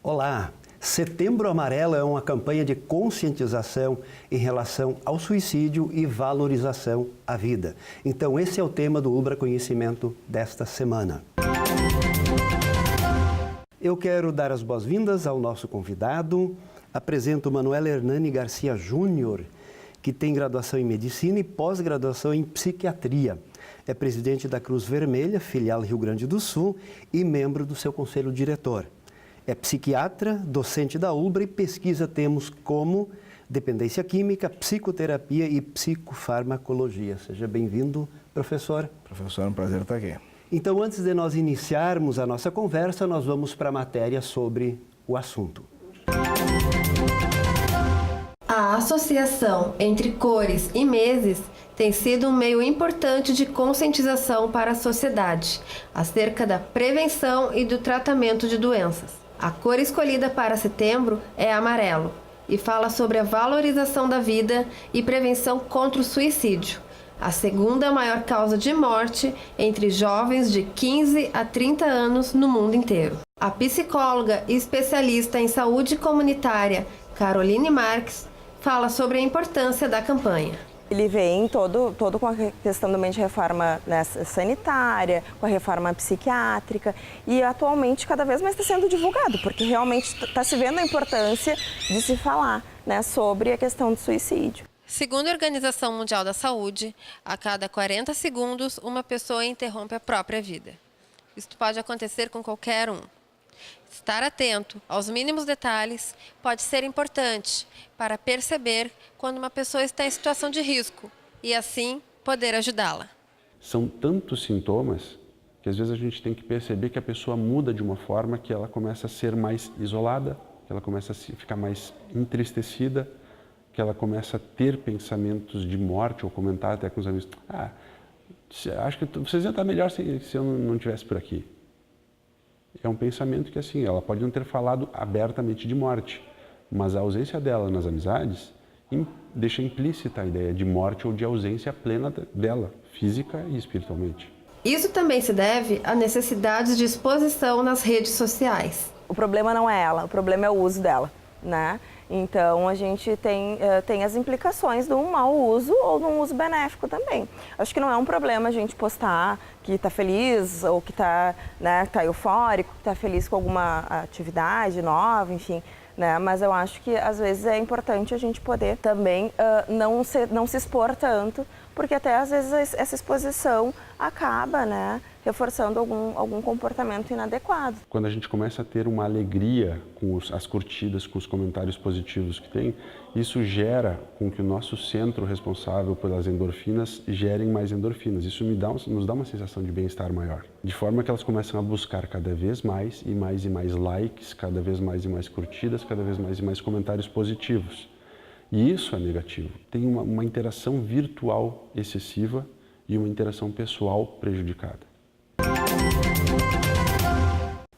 Olá! Setembro Amarelo é uma campanha de conscientização em relação ao suicídio e valorização à vida. Então, esse é o tema do Ubra Conhecimento desta semana. Eu quero dar as boas-vindas ao nosso convidado. Apresento Manuel Hernani Garcia Júnior, que tem graduação em Medicina e pós-graduação em Psiquiatria. É presidente da Cruz Vermelha, filial Rio Grande do Sul, e membro do seu conselho diretor. É psiquiatra, docente da Ubra e pesquisa temas como dependência química, psicoterapia e psicofarmacologia. Seja bem-vindo, professor. Professor, é um prazer estar aqui. Então, antes de nós iniciarmos a nossa conversa, nós vamos para a matéria sobre o assunto. A associação entre cores e meses tem sido um meio importante de conscientização para a sociedade acerca da prevenção e do tratamento de doenças. A cor escolhida para setembro é amarelo e fala sobre a valorização da vida e prevenção contra o suicídio, a segunda maior causa de morte entre jovens de 15 a 30 anos no mundo inteiro. A psicóloga e especialista em saúde comunitária Caroline Marques fala sobre a importância da campanha. Ele vem todo com a questão também de reforma, né, sanitária, com a reforma psiquiátrica e atualmente cada vez mais está sendo divulgado, porque realmente está se vendo a importância de se falar, né, sobre a questão do suicídio. Segundo a Organização Mundial da Saúde, a cada 40 segundos uma pessoa interrompe a própria vida. Isto pode acontecer com qualquer um. Estar atento aos mínimos detalhes pode ser importante para perceber quando uma pessoa está em situação de risco e, assim, poder ajudá-la. São tantos sintomas que, às vezes, a gente tem que perceber que a pessoa muda de uma forma que ela começa a ser mais isolada, que ela começa a ficar mais entristecida, que ela começa a ter pensamentos de morte ou comentar até com os amigos: acho que vocês iam estar melhor se eu não estivesse por aqui. É um pensamento que, assim, ela pode não ter falado abertamente de morte, mas a ausência dela nas amizades deixa implícita a ideia de morte ou de ausência plena dela, física e espiritualmente. Isso também se deve à necessidade de exposição nas redes sociais. O problema não é ela, o problema é o uso dela, né? Então, a gente tem as implicações de um mau uso ou de um uso benéfico também. Acho que não é um problema a gente postar que está feliz ou que está, né, tá eufórico, que está feliz com alguma atividade nova, enfim, né? Mas eu acho que, às vezes, é importante a gente poder também não se expor tanto, porque até, às vezes, essa exposição acaba, né, reforçando algum comportamento inadequado. Quando a gente começa a ter uma alegria com as curtidas, com os comentários positivos que tem, isso gera com que o nosso centro responsável pelas endorfinas gerem mais endorfinas. Isso nos dá uma sensação de bem-estar maior. De forma que elas começam a buscar cada vez mais e mais likes, cada vez mais e mais curtidas, cada vez mais e mais comentários positivos. E isso é negativo. Tem uma interação virtual excessiva e uma interação pessoal prejudicada.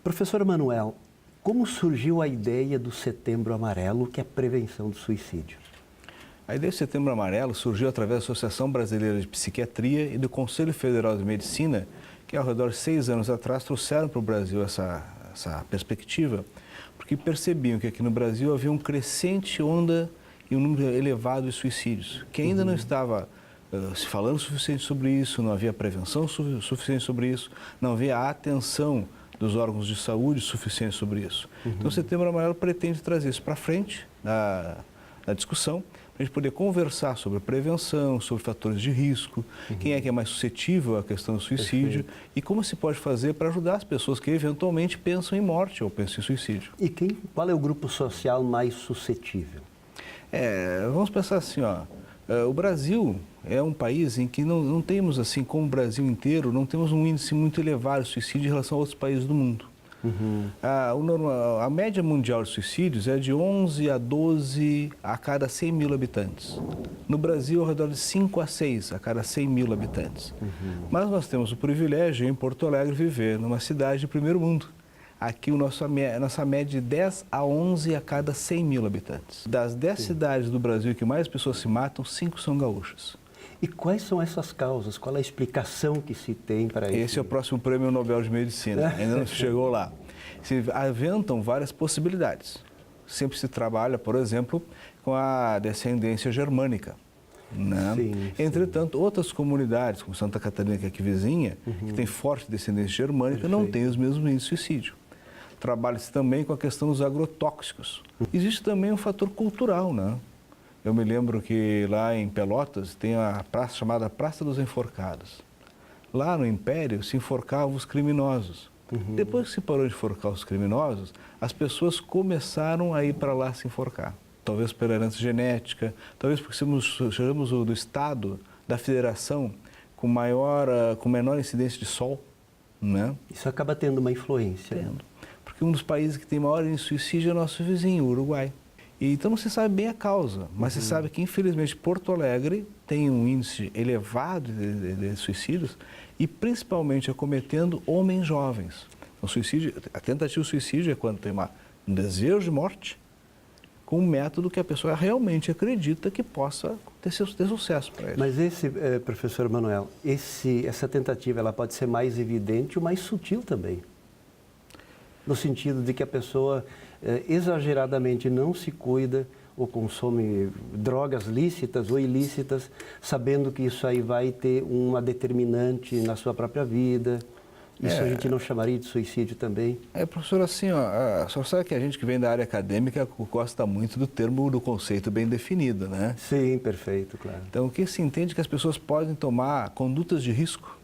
Professor Manuel, como surgiu a ideia do Setembro Amarelo, que é a prevenção do suicídio? A ideia do Setembro Amarelo surgiu através da Associação Brasileira de Psiquiatria e do Conselho Federal de Medicina, que ao redor de 6 anos atrás trouxeram para o Brasil essa perspectiva, porque percebiam que aqui no Brasil havia uma crescente onda e um número elevado de suicídios, que ainda não estava se falando o suficiente sobre isso, não havia prevenção suficiente sobre isso, não havia a atenção dos órgãos de saúde suficiente sobre isso. Então, o Setembro Amarelo pretende trazer isso para frente na discussão, para a gente poder conversar sobre a prevenção, sobre fatores de risco, quem é que é mais suscetível à questão do suicídio e como se pode fazer para ajudar as pessoas que eventualmente pensam em morte ou pensam em suicídio. E qual é o grupo social mais suscetível? Vamos pensar assim, o Brasil é um país em que não temos, assim como o Brasil inteiro, não temos um índice muito elevado de suicídio em relação a outros países do mundo. A média mundial de suicídios é de 11 a 12 a cada 100 mil habitantes. No Brasil, ao redor de 5 a 6 a cada 100 mil habitantes. Mas nós temos o privilégio, em Porto Alegre, viver numa cidade de primeiro mundo. Aqui a nossa média é de 10 a 11 a cada 100 mil habitantes. Das 10 cidades do Brasil que mais pessoas se matam, 5 são gaúchas. E quais são essas causas? Qual é a explicação que se tem para isso? Esse é o próximo Prêmio Nobel de Medicina, ainda não chegou lá. se aventam várias possibilidades. Sempre se trabalha, por exemplo, com a descendência germânica. Né? Sim, Entretanto, outras comunidades, como Santa Catarina, que é aqui vizinha, que tem forte descendência germânica, não tem os mesmos índices de suicídio. Trabalha-se também com a questão dos agrotóxicos. Existe também um fator cultural, né? Eu me lembro que lá em Pelotas tem a praça chamada Praça dos Enforcados. Lá no Império se enforcavam os criminosos. Depois que se parou de enforcar os criminosos, as pessoas começaram a ir para lá se enforcar. Talvez pela herança genética, talvez porque sejamos do estado, da federação, com menor incidência de sol, né? Isso acaba tendo uma influência. Tendo. Porque um dos países que tem maior índice de suicídio é o nosso vizinho, o Uruguai. E então não se sabe bem a causa, mas se sabe que, infelizmente, Porto Alegre tem um índice elevado de suicídios e principalmente acometendo homens jovens. O suicídio, a tentativa de suicídio é quando tem um desejo de morte com um método que a pessoa realmente acredita que possa ter sucesso para ele. Mas professor Manuel, essa tentativa ela pode ser mais evidente ou mais sutil também? No sentido de que a pessoa exageradamente não se cuida ou consome drogas lícitas ou ilícitas, sabendo que isso aí vai ter uma determinante na sua própria vida. Isso a gente não chamaria de suicídio também? Professor, assim, a senhora sabe que a gente que vem da área acadêmica gosta muito do conceito bem definido, né? Sim, perfeito, claro. Então, o que se entende é que as pessoas podem tomar condutas de risco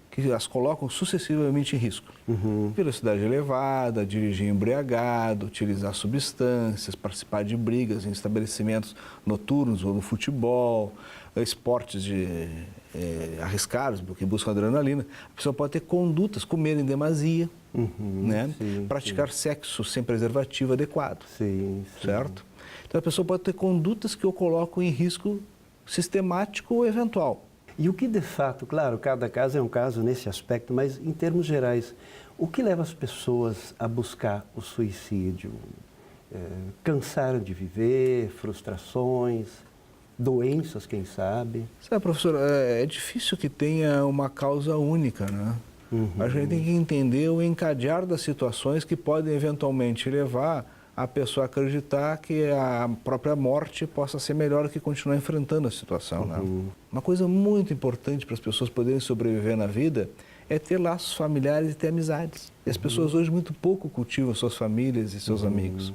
que as colocam sucessivamente em risco. Velocidade elevada, dirigir embriagado, utilizar substâncias, participar de brigas em estabelecimentos noturnos ou no futebol, esportes arriscados, que buscam adrenalina. A pessoa pode ter condutas, comer em demasia, né? Praticar sexo sem preservativo adequado, certo? Então a pessoa pode ter condutas que o colocam em risco sistemático ou eventual. E o que de fato, claro, cada caso é um caso nesse aspecto, mas em termos gerais, o que leva as pessoas a buscar o suicídio? Cansaram de viver, frustrações, doenças, quem sabe? Sabe, professor, é difícil que tenha uma causa única, né? A gente tem que entender o encadear das situações que podem eventualmente levar a pessoa a acreditar que a própria morte possa ser melhor do que continuar enfrentando a situação, né? Uma coisa muito importante para as pessoas poderem sobreviver na vida é ter laços familiares e ter amizades. E as pessoas hoje muito pouco cultivam suas famílias e seus amigos.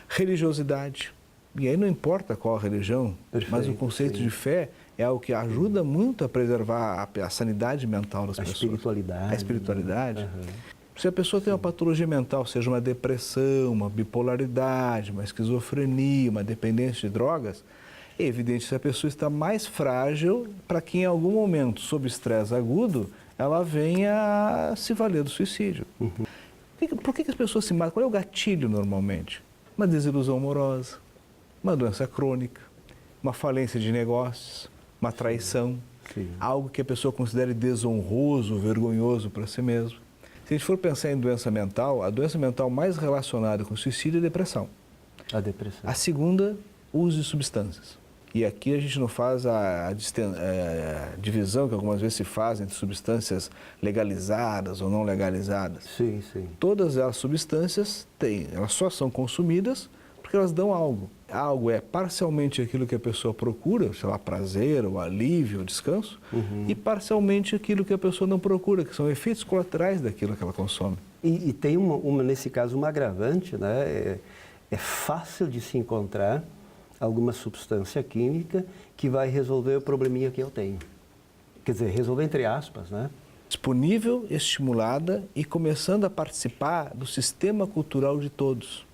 Religiosidade. E aí não importa qual a religião, mas o conceito de fé é algo que ajuda muito a preservar a sanidade mental das pessoas. A espiritualidade. Se a pessoa tem uma patologia mental, seja uma depressão, uma bipolaridade, uma esquizofrenia, uma dependência de drogas, é evidente que a pessoa está mais frágil para que em algum momento, sob estresse agudo, ela venha a se valer do suicídio. Por que as pessoas se matam? Qual é o gatilho normalmente? Uma desilusão amorosa, uma doença crônica, uma falência de negócios, uma traição, algo que a pessoa considere desonroso, vergonhoso para si mesmo. Se a gente for pensar em doença mental, a doença mental mais relacionada com suicídio é a depressão. A depressão. A segunda, uso de substâncias. E aqui a gente não faz a divisão que algumas vezes se faz entre substâncias legalizadas ou não legalizadas. Todas as substâncias elas só são consumidas porque elas dão algo. Algo é parcialmente aquilo que a pessoa procura, sei lá, prazer, ou alívio, ou descanso, e parcialmente aquilo que a pessoa não procura, que são efeitos colaterais daquilo que ela consome. E tem, nesse caso, uma agravante, né? É fácil de se encontrar alguma substância química que vai resolver o probleminha que eu tenho. Quer dizer, resolver entre aspas, né? Disponível, estimulada e começando a participar do sistema cultural de todos.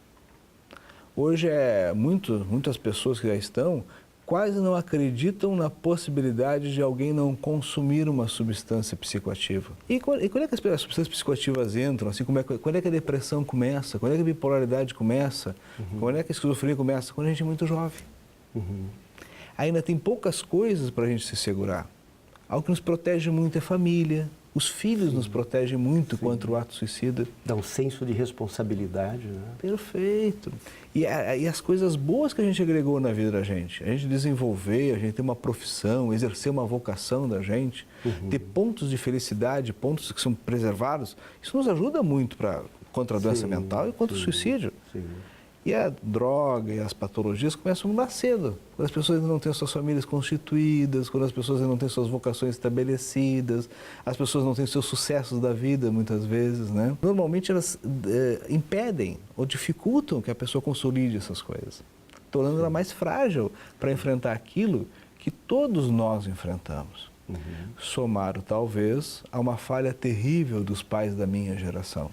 Hoje, muitas pessoas que já estão quase não acreditam na possibilidade de alguém não consumir uma substância psicoativa. E quando é que as substâncias psicoativas entram? Assim, quando é que a depressão começa? Quando é que a bipolaridade começa? Quando é que a esquizofrenia começa? Quando a gente é muito jovem. Ainda tem poucas coisas para a gente se segurar. Algo que nos protege muito é a família. Os filhos nos protegem muito contra o ato suicida. Dá um senso de responsabilidade, né? Perfeito. E as coisas boas que a gente agregou na vida da gente. A gente desenvolver, a gente ter uma profissão, exercer uma vocação da gente, ter pontos de felicidade, pontos que são preservados, isso nos ajuda muito para contra a doença mental e contra o suicídio. Sim. E a droga e as patologias começam lá cedo, quando as pessoas ainda não têm suas famílias constituídas, quando as pessoas ainda não têm suas vocações estabelecidas, as pessoas não têm seus sucessos da vida, muitas vezes, né? Normalmente elas impedem ou dificultam que a pessoa consolide essas coisas, tornando ela mais frágil para enfrentar aquilo que todos nós enfrentamos. Somado, talvez, a uma falha terrível dos pais da minha geração.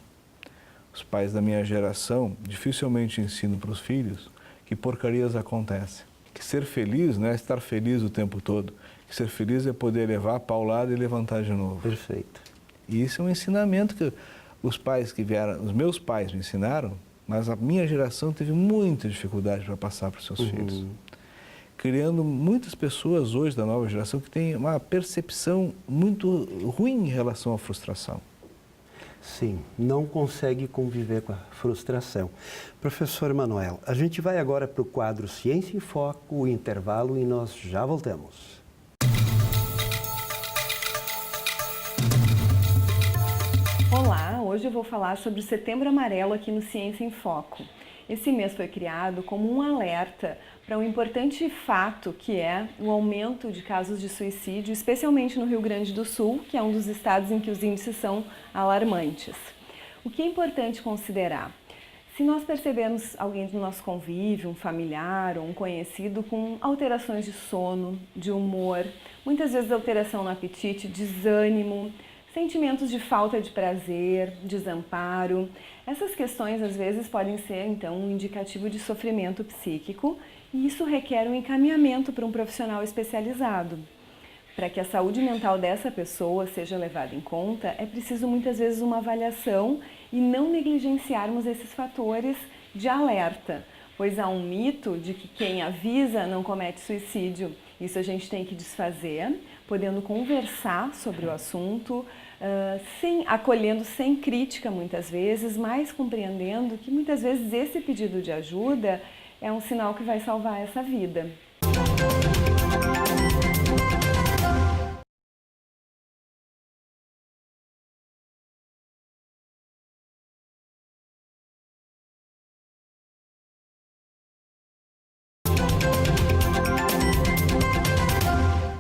Os pais da minha geração dificilmente ensinam para os filhos que porcarias acontecem. Que ser feliz não é estar feliz o tempo todo. Que ser feliz é poder levar a paulada e levantar de novo. Perfeito. E isso é um ensinamento que os meus pais me ensinaram, mas a minha geração teve muita dificuldade para passar para os seus filhos. Criando muitas pessoas hoje da nova geração que têm uma percepção muito ruim em relação à frustração. Sim, não consegue conviver com a frustração. Professor Manuel, a gente vai agora para o quadro Ciência em Foco, o intervalo, e nós já voltamos. Olá, hoje eu vou falar sobre o Setembro Amarelo aqui no Ciência em Foco. Esse mês foi criado como um alerta para um importante fato que é o aumento de casos de suicídio, especialmente no Rio Grande do Sul, que é um dos estados em que os índices são alarmantes. O que é importante considerar? Se nós percebermos alguém do nosso convívio, um familiar ou um conhecido com alterações de sono, de humor, muitas vezes alteração no apetite, desânimo, sentimentos de falta de prazer, desamparo, essas questões às vezes podem ser então um indicativo de sofrimento psíquico e isso requer um encaminhamento para um profissional especializado. Para que a saúde mental dessa pessoa seja levada em conta, é preciso muitas vezes uma avaliação e não negligenciarmos esses fatores de alerta, pois há um mito de que quem avisa não comete suicídio. Isso a gente tem que desfazer, podendo conversar sobre o assunto, acolhendo sem crítica muitas vezes, mas compreendendo que muitas vezes esse pedido de ajuda é um sinal que vai salvar essa vida.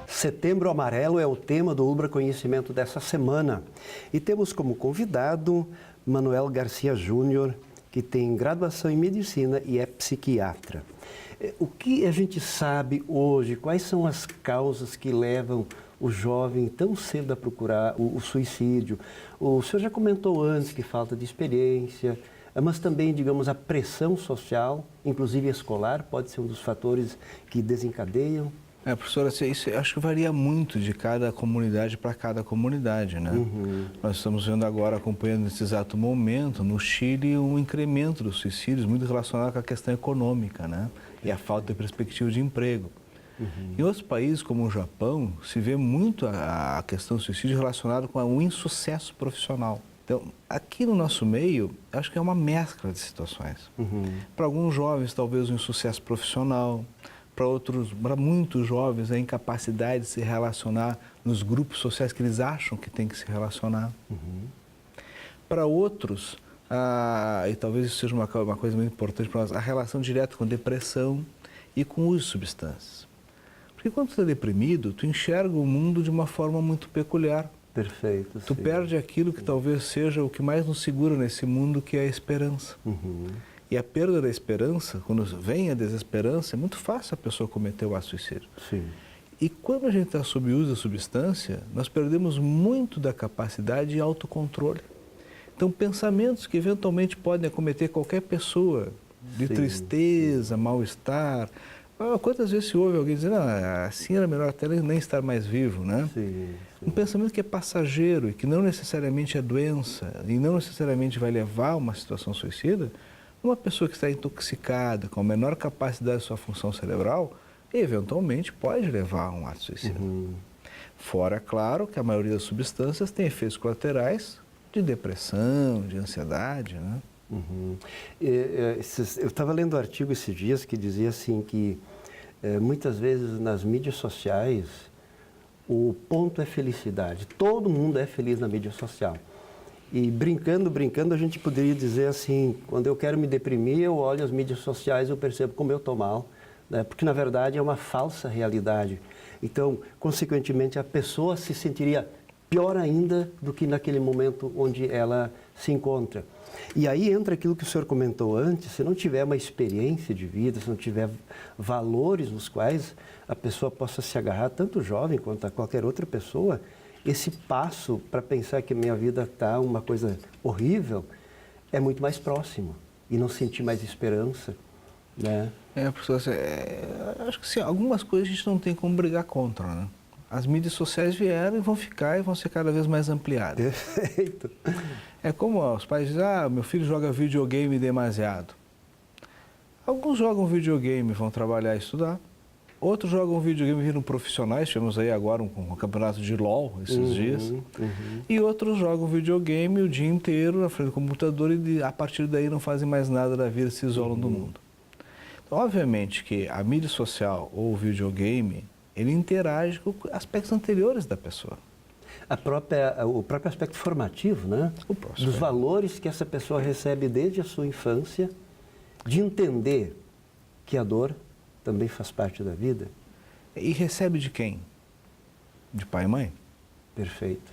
Setembro Amarelo é o tema do Ubra Conhecimento dessa semana. E temos como convidado Manuel Garcia Júnior, que tem graduação em Medicina e é psiquiatra. O que a gente sabe hoje? Quais são as causas que levam o jovem tão cedo a procurar o suicídio? O senhor já comentou antes que falta de experiência, mas também, digamos, a pressão social, inclusive escolar, pode ser um dos fatores que desencadeiam. Professora, isso acho que varia muito de cada comunidade para cada comunidade, né? Nós estamos vendo agora, acompanhando nesse exato momento, no Chile, um incremento dos suicídios muito relacionado com a questão econômica, né? E a falta de perspectiva de emprego. Em outros países, como o Japão, se vê muito a questão do suicídio relacionada com o insucesso profissional. Então, aqui no nosso meio, acho que é uma mescla de situações. Para alguns jovens, talvez um insucesso profissional. Para muitos jovens, a incapacidade de se relacionar nos grupos sociais que eles acham que tem que se relacionar. Para outros, e talvez isso seja uma coisa muito importante para nós, a relação direta com depressão e com o uso de substâncias. Porque quando tu está deprimido, tu enxerga o mundo de uma forma muito peculiar. Perfeito. Tu perde aquilo que talvez seja o que mais nos segura nesse mundo, que é a esperança. E a perda da esperança, quando vem a desesperança, é muito fácil a pessoa cometer o ato suicídio. Sim. E quando a gente está sob uso da substância, nós perdemos muito da capacidade de autocontrole. Então, pensamentos que eventualmente podem acometer qualquer pessoa, de tristeza, mal-estar. Quantas vezes se ouve alguém dizendo, assim era melhor até nem estar mais vivo, né? Um pensamento que é passageiro e que não necessariamente é doença e não necessariamente vai levar a uma situação suicida. Uma pessoa que está intoxicada, com a menor capacidade de sua função cerebral, eventualmente pode levar a um ato suicida. Fora, claro, que a maioria das substâncias tem efeitos colaterais de depressão, de ansiedade, né? Eu estava lendo um artigo esses dias que dizia assim que muitas vezes nas mídias sociais o ponto é felicidade. Todo mundo é feliz na mídia social. E brincando, a gente poderia dizer assim, quando eu quero me deprimir, eu olho as mídias sociais e eu percebo como eu estou mal, né? Porque, na verdade, é uma falsa realidade. Então, consequentemente, a pessoa se sentiria pior ainda do que naquele momento onde ela se encontra. E aí entra aquilo que o senhor comentou antes, se não tiver uma experiência de vida, se não tiver valores nos quais a pessoa possa se agarrar, tanto o jovem quanto a qualquer outra pessoa, esse passo para pensar que a minha vida está uma coisa horrível é muito mais próximo e não sentir mais esperança, né? Professor, acho que sim, algumas coisas a gente não tem como brigar contra, né? As mídias sociais vieram e vão ficar e vão ser cada vez mais ampliadas. Perfeito. É como os pais dizem, meu filho joga videogame demasiado. Alguns jogam videogame e vão trabalhar e estudar. Outros jogam videogame e viram profissionais, tivemos aí agora um campeonato de LOL esses dias. E outros jogam videogame o dia inteiro na frente do computador e a partir daí não fazem mais nada da vida, se isolam do mundo. Então, obviamente que a mídia social ou o videogame, ele interage com aspectos anteriores da pessoa. O próprio aspecto formativo, né? Dos valores que essa pessoa recebe desde a sua infância, de entender que a dor também faz parte da vida. E recebe de quem? De pai e mãe. Perfeito.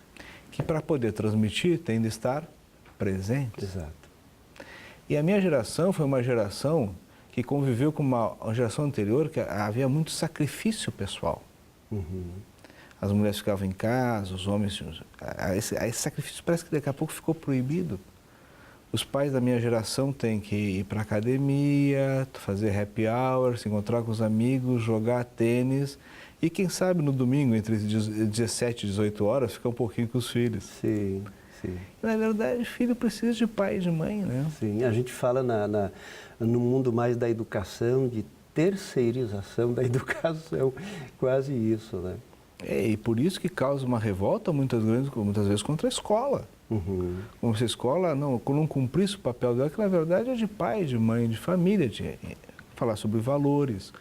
Que para poder transmitir tem de estar presente. Exato. E a minha geração foi uma geração que conviveu com uma geração anterior que havia muito sacrifício pessoal. As mulheres ficavam em casa, os homens... Esse sacrifício parece que daqui a pouco ficou proibido. Os pais da minha geração têm que ir para a academia, fazer happy hour, se encontrar com os amigos, jogar tênis e, quem sabe, no domingo, entre 17 e 18 horas, ficar um pouquinho com os filhos. Sim, sim. Na verdade, filho precisa de pai e de mãe, né? Sim, a gente fala no mundo mais da educação, de terceirização da educação, quase isso, né? E por isso que causa uma revolta muitas vezes contra a escola. Como se a escola não cumprisse o papel dela, que na verdade é de pai, de mãe, de família, de falar sobre valores.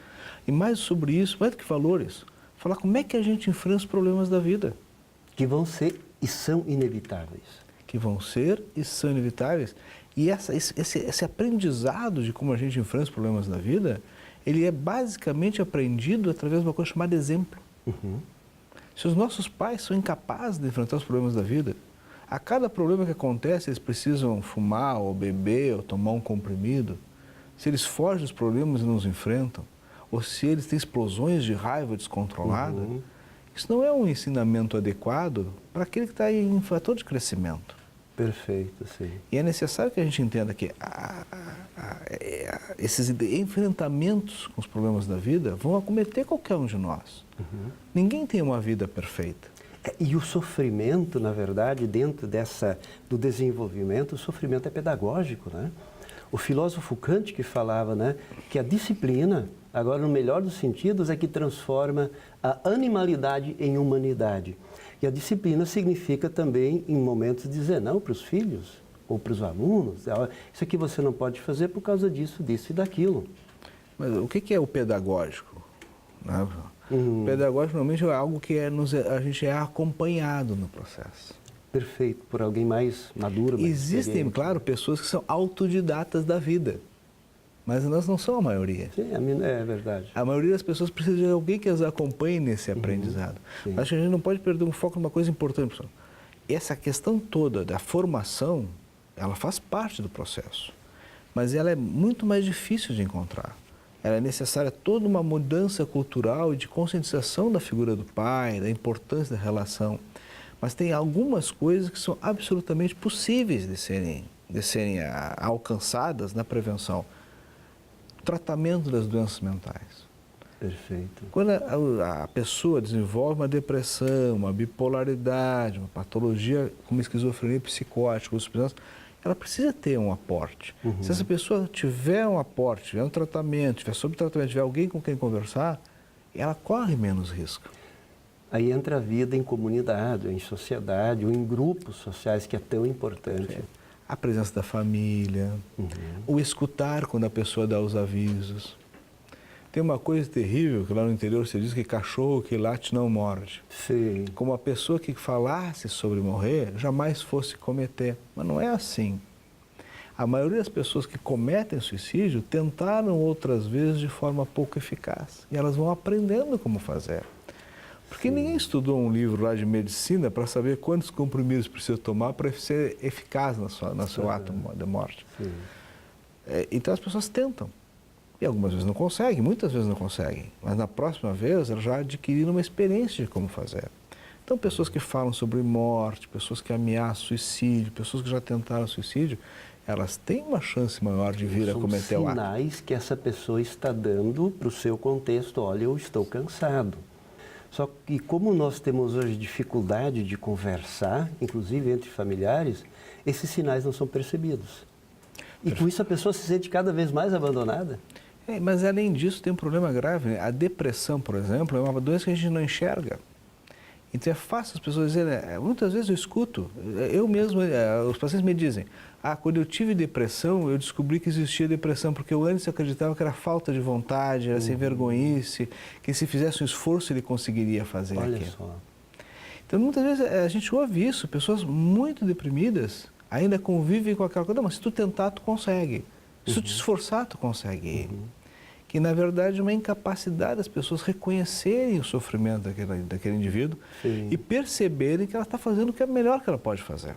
E mais sobre isso, mais do que valores, falar como é que a gente enfrenta os problemas da vida. Que vão ser e são inevitáveis. Que vão ser e são inevitáveis. E esse aprendizado de como a gente enfrenta os problemas da vida, ele é basicamente aprendido através de uma coisa chamada exemplo. Se os nossos pais são incapazes de enfrentar os problemas da vida, a cada problema que acontece, eles precisam fumar, ou beber, ou tomar um comprimido. Se eles fogem dos problemas e não os enfrentam, ou se eles têm explosões de raiva descontrolada, isso não é um ensinamento adequado para aquele que está em fator de crescimento. Perfeito, sim. E é necessário que a gente entenda que esses enfrentamentos com os problemas da vida vão acometer qualquer um de nós. Ninguém tem uma vida perfeita. E o sofrimento, na verdade, dentro do desenvolvimento, o sofrimento é pedagógico, né? O filósofo Kant que falava, né, que a disciplina, agora no melhor dos sentidos, é que transforma a animalidade em humanidade. E a disciplina significa também, em momentos, dizer não para os filhos ou para os alunos. Isso aqui você não pode fazer por causa disso, disso e daquilo. Mas o que é o pedagógico? O pedagógico normalmente é algo que a gente é acompanhado no processo. Perfeito, por alguém mais maduro. Mais Existem, claro, pessoas que são autodidatas da vida, mas elas não são a maioria. Sim, é verdade. A maioria das pessoas precisa de alguém que as acompanhe nesse aprendizado. Acho que a gente não pode perder um foco numa coisa importante, pessoal. Essa questão toda da formação, ela faz parte do processo, mas ela é muito mais difícil de encontrar. Ela é necessária toda uma mudança cultural e de conscientização da figura do pai, da importância da relação. Mas tem algumas coisas que são absolutamente possíveis de serem alcançadas na prevenção. O tratamento das doenças mentais. Perfeito. Quando a pessoa desenvolve uma depressão, uma bipolaridade, uma patologia como esquizofrenia psicótica, ela precisa ter um aporte. Se essa pessoa tiver um aporte, tiver um tratamento, tiver sob tratamento, tiver alguém com quem conversar, ela corre menos risco. Aí entra a vida em comunidade, em sociedade, ou em grupos sociais, que é tão importante. A presença da família, o escutar quando a pessoa dá os avisos. Tem uma coisa terrível que lá no interior se diz que cachorro que late não morde. Sim. Como a pessoa que falasse sobre morrer jamais fosse cometer. Mas não é assim. A maioria das pessoas que cometem suicídio tentaram outras vezes de forma pouco eficaz. E elas vão aprendendo como fazer. Porque ninguém estudou um livro lá de medicina para saber quantos comprimidos precisa tomar para ser eficaz no seu ato de morte. Então as pessoas tentam. E algumas vezes não conseguem, muitas vezes não conseguem. Mas na próxima vez elas já adquiriram uma experiência de como fazer. Então pessoas que falam sobre morte, pessoas que ameaçam suicídio, pessoas que já tentaram suicídio, elas têm uma chance maior de vir a cometer o ato. São sinais que essa pessoa está dando para o seu contexto. Olha, eu estou cansado. Só que como nós temos hoje dificuldade de conversar, inclusive entre familiares, esses sinais não são percebidos. E com isso a pessoa se sente cada vez mais abandonada. Mas além disso tem um problema grave, né? A depressão, por exemplo, é uma doença que a gente não enxerga. Então é fácil as pessoas dizerem, muitas vezes eu escuto, eu mesmo, os pacientes me dizem, quando eu tive depressão, eu descobri que existia depressão, porque eu antes acreditava que era falta de vontade, era sem vergonhice, que se fizesse um esforço ele conseguiria fazer aquilo. Olha só. Então muitas vezes a gente ouve isso, pessoas muito deprimidas ainda convivem com aquela coisa, não, mas se tu tentar, tu consegue. Se tu te esforçar, tu consegue. Que na verdade é uma incapacidade das pessoas reconhecerem o sofrimento daquele indivíduo e perceberem que ela está fazendo o que é melhor que ela pode fazer.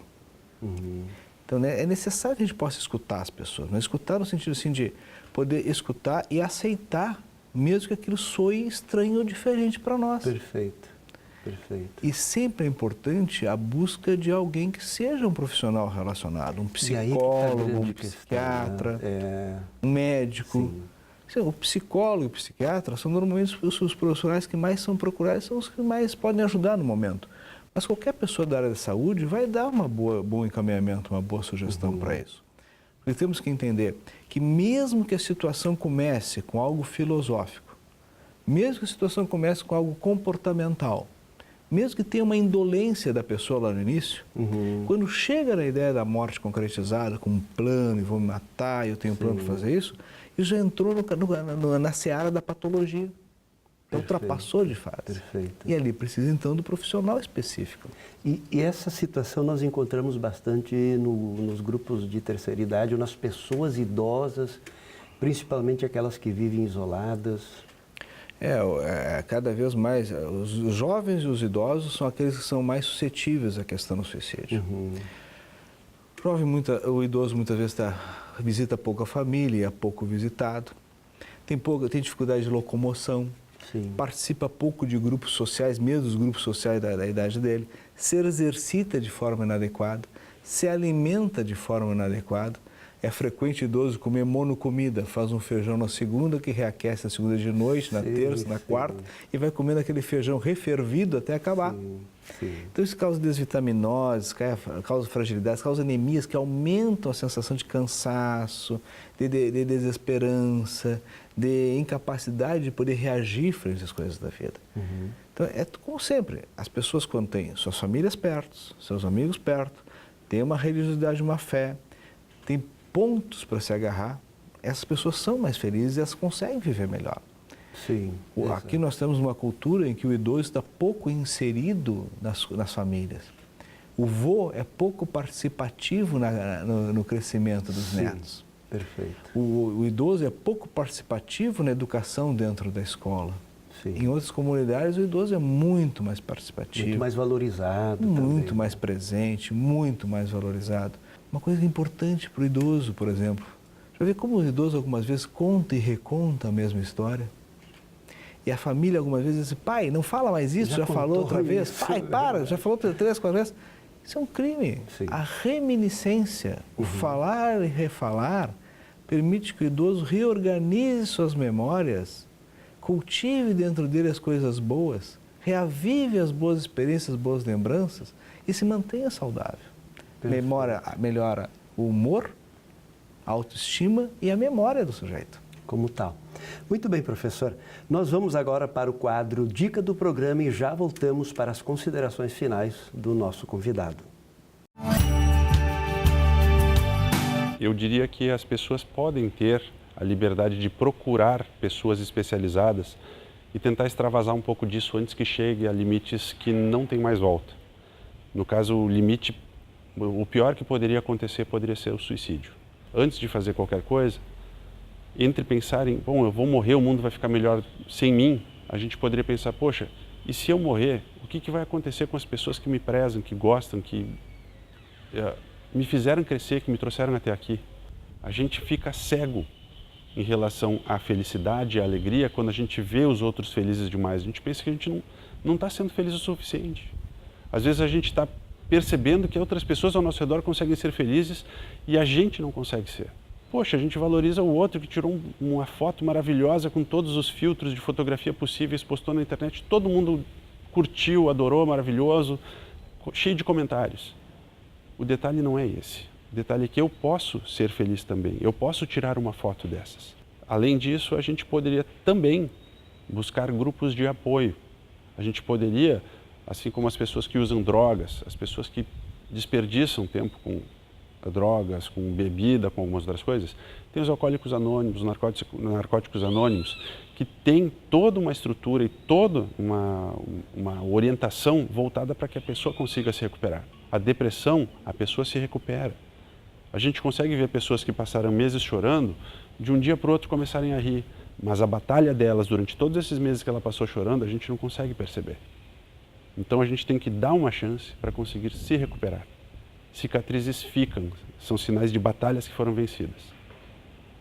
Então, né, é necessário que a gente possa escutar as pessoas, mas escutar no sentido assim de poder escutar e aceitar, mesmo que aquilo soe estranho ou diferente para nós. Perfeito. Perfeito. E sempre é importante a busca de alguém que seja um profissional relacionado, um psicólogo, um psiquiatra, um médico. O psicólogo e o psiquiatra são normalmente os profissionais que mais são procurados, são os que mais podem ajudar no momento. Mas qualquer pessoa da área da saúde vai dar um bom encaminhamento, uma boa sugestão para isso. Porque temos que entender que mesmo que a situação comece com algo filosófico, mesmo que a situação comece com algo comportamental, mesmo que tenha uma indolência da pessoa lá no início, quando chega na ideia da morte concretizada, com um plano, e vou me matar, eu tenho um plano para fazer isso já entrou na seara da patologia. Ultrapassou de fase. Perfeito. E ali precisa então do profissional específico. E essa situação nós encontramos bastante nos grupos de terceira idade, ou nas pessoas idosas, principalmente aquelas que vivem isoladas. Cada vez mais, os jovens e os idosos são aqueles que são mais suscetíveis à questão do suicídio. O idoso muitas vezes visita pouco a família, é pouco visitado, tem dificuldade de locomoção, participa pouco de grupos sociais, mesmo os grupos sociais da idade dele, se exercita de forma inadequada, se alimenta de forma inadequada. É frequente idoso comer monocomida, faz um feijão na segunda, que reaquece na segunda de noite, na terça, na quarta, e vai comendo aquele feijão refervido até acabar. Então isso causa desvitaminoses, causa fragilidades, causa anemias que aumentam a sensação de cansaço, de desesperança, de incapacidade de poder reagir frente às coisas da vida. Então é como sempre, as pessoas quando têm suas famílias perto, seus amigos perto, têm uma religiosidade, uma fé, têm pontos para se agarrar, essas pessoas são mais felizes e elas conseguem viver melhor. Aqui nós temos uma cultura em que o idoso está pouco inserido nas famílias. O vô é pouco participativo no crescimento dos netos. Perfeito. O idoso é pouco participativo na educação dentro da escola. Em outras comunidades, o idoso é muito mais participativo. Muito mais valorizado. Muito mais presente, muito mais valorizado. Uma coisa importante para o idoso, por exemplo. Já vê como o idoso algumas vezes conta e reconta a mesma história? E a família algumas vezes diz, pai, não fala mais isso, já falou outra vez. Pai, para, já falou 3, 4 vezes. Isso é um crime. A reminiscência, o falar e refalar, permite que o idoso reorganize suas memórias, cultive dentro dele as coisas boas, reavive as boas experiências, as boas lembranças e se mantenha saudável. Melhora o humor, a autoestima e a memória do sujeito. Como tal. Muito bem, professor. Nós vamos agora para o quadro Dica do Programa e já voltamos para as considerações finais do nosso convidado. Eu diria que as pessoas podem ter a liberdade de procurar pessoas especializadas e tentar extravasar um pouco disso antes que chegue a limites que não tem mais volta. No caso, o pior que poderia acontecer poderia ser o suicídio. Antes de fazer qualquer coisa, entre pensar em, bom, eu vou morrer, o mundo vai ficar melhor sem mim, a gente poderia pensar, poxa, e se eu morrer, o que vai acontecer com as pessoas que me prezam, que gostam, que me fizeram crescer, que me trouxeram até aqui? A gente fica cego em relação à felicidade e à alegria quando a gente vê os outros felizes demais. A gente pensa que a gente não está sendo feliz o suficiente. Às vezes a gente está percebendo que outras pessoas ao nosso redor conseguem ser felizes e a gente não consegue ser. Poxa, a gente valoriza o outro que tirou uma foto maravilhosa com todos os filtros de fotografia possíveis, postou na internet, todo mundo curtiu, adorou, maravilhoso, cheio de comentários. O detalhe não é esse. O detalhe é que eu posso ser feliz também, eu posso tirar uma foto dessas. Além disso, a gente poderia também buscar grupos de apoio. A gente poderia, assim como as pessoas que usam drogas, as pessoas que desperdiçam tempo com drogas, com bebida, com algumas outras coisas, tem os alcoólicos anônimos, os narcóticos anônimos, que tem toda uma estrutura e toda uma orientação voltada para que a pessoa consiga se recuperar. A depressão, a pessoa se recupera. A gente consegue ver pessoas que passaram meses chorando, de um dia para o outro começarem a rir, mas a batalha delas durante todos esses meses que ela passou chorando, a gente não consegue perceber. Então a gente tem que dar uma chance para conseguir se recuperar. Cicatrizes ficam, são sinais de batalhas que foram vencidas.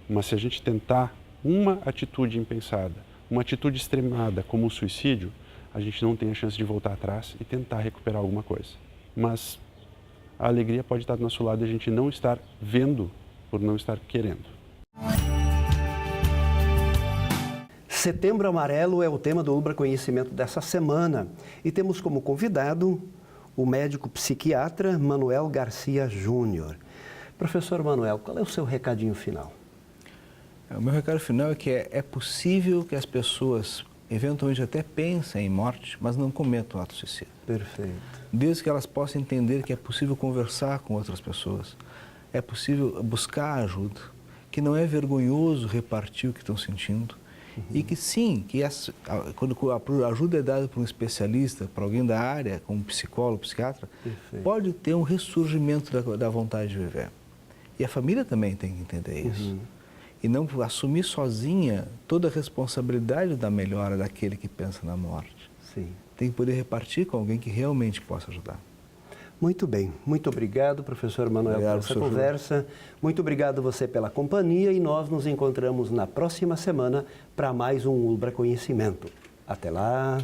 Mas se a gente tentar uma atitude impensada, uma atitude extremada como o suicídio, a gente não tem a chance de voltar atrás e tentar recuperar alguma coisa. Mas a alegria pode estar do nosso lado e a gente não estar vendo por não estar querendo. Setembro Amarelo é o tema do Ulbra Conhecimento dessa semana e temos como convidado o médico psiquiatra Manuel Garcia Júnior. Professor Manuel, qual é o seu recadinho final? O meu recado final é que é possível que as pessoas eventualmente até pensem em morte, mas não cometam ato suicida. Perfeito. Desde que elas possam entender que é possível conversar com outras pessoas, é possível buscar ajuda, que não é vergonhoso repartir o que estão sentindo, e que sim, que quando a ajuda é dada por um especialista, para alguém da área, como psicólogo, psiquiatra, Perfeito. pode ter um ressurgimento da vontade de viver. E a família também tem que entender isso. E não assumir sozinha toda a responsabilidade da melhora daquele que pensa na morte. Sim. Tem que poder repartir com alguém que realmente possa ajudar. Muito bem. Muito obrigado, professor Manuel, por essa conversa. Muito obrigado você pela companhia e nós nos encontramos na próxima semana para mais um Ulbra Conhecimento. Até lá!